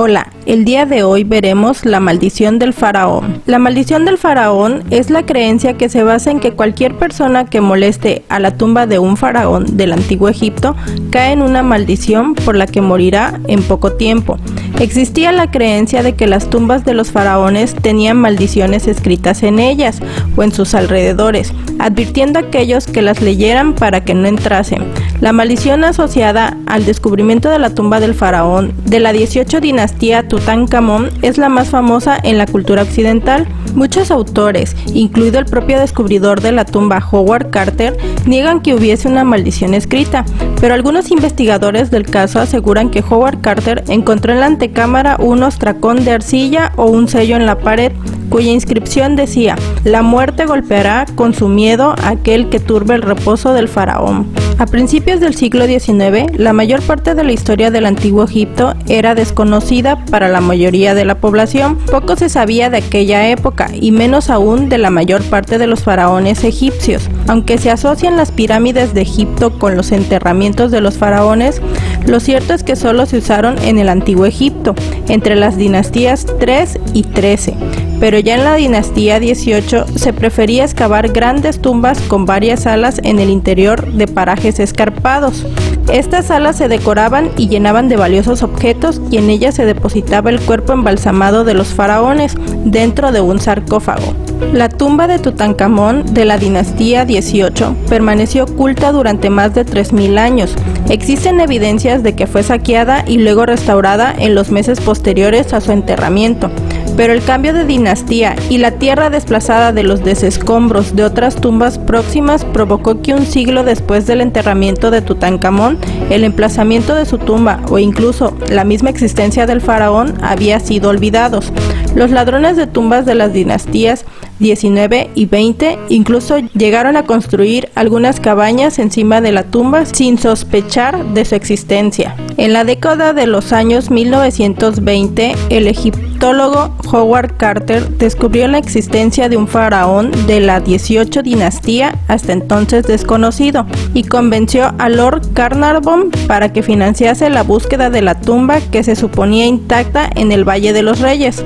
Hola, el día de hoy veremos la maldición del faraón. La maldición del faraón es la creencia que se basa en que cualquier persona que moleste a la tumba de un faraón del antiguo Egipto cae en una maldición por la que morirá en poco tiempo. Existía la creencia de que las tumbas de los faraones tenían maldiciones escritas en ellas o en sus alrededores, advirtiendo a aquellos que las leyeran para que no entrasen. La maldición asociada al descubrimiento de la tumba del faraón de la 18 dinastía Tutankamón es la más famosa en la cultura occidental. Muchos autores, incluido el propio descubridor de la tumba Howard Carter, niegan que hubiese una maldición escrita, pero algunos investigadores del caso aseguran que Howard Carter encontró en la antecámara un ostracón de arcilla o un sello en la pared, cuya inscripción decía: "La muerte golpeará con su miedo a aquel que turbe el reposo del faraón". A principios del siglo XIX, la mayor parte de la historia del antiguo Egipto era desconocida para la mayoría de la población. Poco se sabía de aquella época, y menos aún de la mayor parte de los faraones egipcios. Aunque se asocian las pirámides de Egipto con los enterramientos de los faraones, lo cierto es que solo se usaron en el antiguo Egipto, entre las dinastías 3 y 13. Pero ya en la dinastía 18 se prefería excavar grandes tumbas con varias salas en el interior de parajes escarpados. Estas salas se decoraban y llenaban de valiosos objetos, y en ellas se depositaba el cuerpo embalsamado de los faraones dentro de un sarcófago. La tumba de Tutankamón de la dinastía 18 permaneció oculta durante más de 3000 años. Existen evidencias de que fue saqueada y luego restaurada en los meses posteriores a su enterramiento. Pero el cambio de dinastía y la tierra desplazada de los desescombros de otras tumbas próximas provocó que un siglo después del enterramiento de Tutankamón, el emplazamiento de su tumba o incluso la misma existencia del faraón había sido olvidados. Los ladrones de tumbas de las dinastías 19 y 20 incluso llegaron a construir algunas cabañas encima de la tumba sin sospechar de su existencia. En la década de los años 1920, el egiptólogo Howard Carter descubrió la existencia de un faraón de la 18 dinastía, hasta entonces desconocido, y convenció a Lord Carnarvon para que financiase la búsqueda de la tumba que se suponía intacta en el Valle de los Reyes.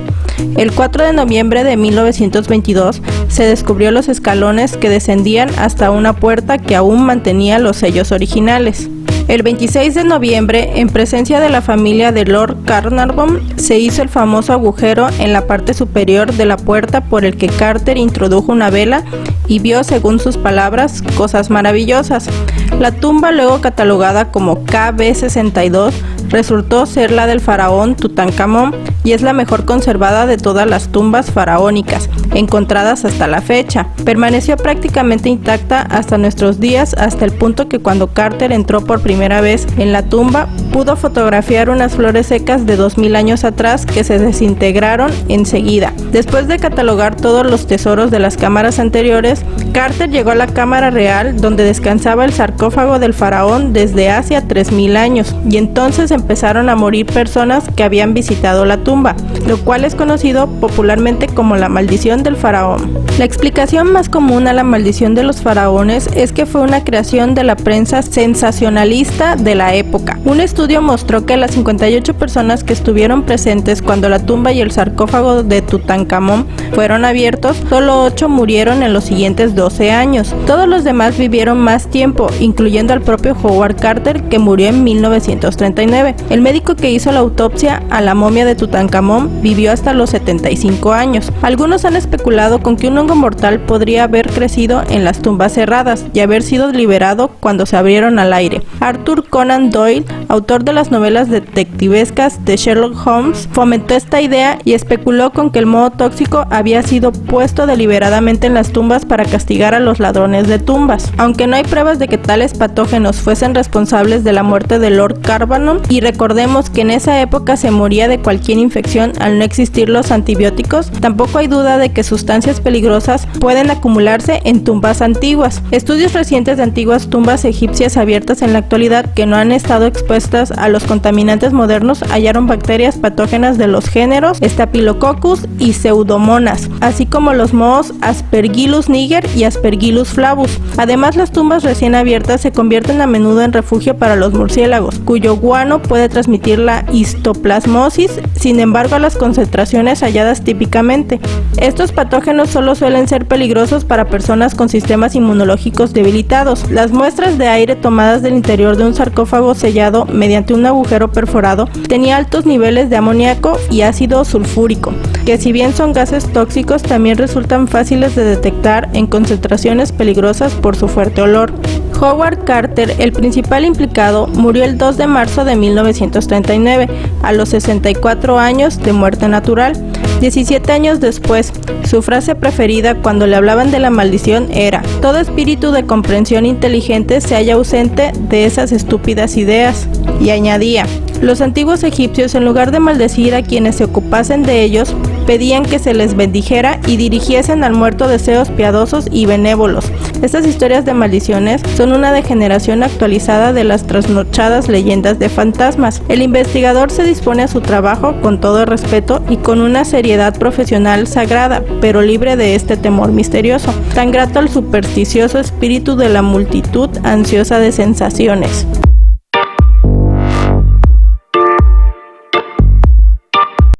El 4 de noviembre de 1922 se descubrió los escalones que descendían hasta una puerta que aún mantenía los sellos originales. El 26 de noviembre, en presencia de la familia de Lord Carnarvon, se hizo el famoso agujero en la parte superior de la puerta por el que Carter introdujo una vela y vio, según sus palabras, cosas maravillosas. La tumba, luego catalogada como KB62, resultó ser la del faraón Tutankamón y es la mejor conservada de todas las tumbas faraónicas encontradas hasta la fecha. Permaneció prácticamente intacta hasta nuestros días, hasta el punto que cuando Carter entró por primera vez en la tumba, pudo fotografiar unas flores secas de 2000 años atrás que se desintegraron enseguida. Después de catalogar todos los tesoros de las cámaras anteriores, Carter llegó a la cámara real donde descansaba el sarcófago del faraón desde hace 3000 años, y entonces empezaron a morir personas que habían visitado la tumba, lo cual es conocido popularmente como la maldición del faraón. La explicación más común a la maldición de los faraones es que fue una creación de la prensa sensacionalista de la época. Un estudio mostró que las 58 personas que estuvieron presentes cuando la tumba y el sarcófago de Tutankamón fueron abiertos, solo 8 murieron en los siguientes 12 años. Todos los demás vivieron más tiempo, incluyendo al propio Howard Carter, que murió en 1939. El médico que hizo la autopsia a la momia de Tutankamón vivió hasta los 75 años. Algunos han especulado con que un hongo mortal podría haber crecido en las tumbas cerradas y haber sido liberado cuando se abrieron al aire. Arthur Conan Doyle, autor de las novelas detectivescas de Sherlock Holmes, fomentó esta idea y especuló con que el moho tóxico había sido puesto deliberadamente en las tumbas para castigar a los ladrones de tumbas. Aunque no hay pruebas de que tales patógenos fuesen responsables de la muerte de Lord Carnarvon, y recordemos que en esa época se moría de cualquier infección al no existir los antibióticos, tampoco hay duda de que sustancias peligrosas pueden acumularse en tumbas antiguas. Estudios recientes de antiguas tumbas egipcias abiertas en la actualidad que no han estado expuestas peligrosas a los contaminantes modernos, hallaron bacterias patógenas de los géneros Staphylococcus y Pseudomonas, así como los mohos Aspergillus niger y Aspergillus flavus. Además, las tumbas recién abiertas se convierten a menudo en refugio para los murciélagos, cuyo guano puede transmitir la histoplasmosis, sin embargo, a las concentraciones halladas típicamente. Estos patógenos solo suelen ser peligrosos para personas con sistemas inmunológicos debilitados. Las muestras de aire tomadas del interior de un sarcófago sellado mediante un agujero perforado tenía altos niveles de amoníaco y ácido sulfúrico, que si bien son gases tóxicos, también resultan fáciles de detectar en concentraciones peligrosas por su fuerte olor. Howard Carter, el principal implicado, murió el 2 de marzo de 1939, a los 64 años de muerte natural. 17 años después, su frase preferida cuando le hablaban de la maldición era: todo espíritu de comprensión inteligente se halla ausente de esas estúpidas ideas. Y añadía: los antiguos egipcios, en lugar de maldecir a quienes se ocupasen de ellos, pedían que se les bendijera y dirigiesen al muerto deseos piadosos y benévolos. Estas historias de maldiciones son una degeneración actualizada de las trasnochadas leyendas de fantasmas. El investigador se dispone a su trabajo con todo respeto y con una seriedad profesional sagrada, pero libre de este temor misterioso, tan grato al supersticioso espíritu de la multitud ansiosa de sensaciones.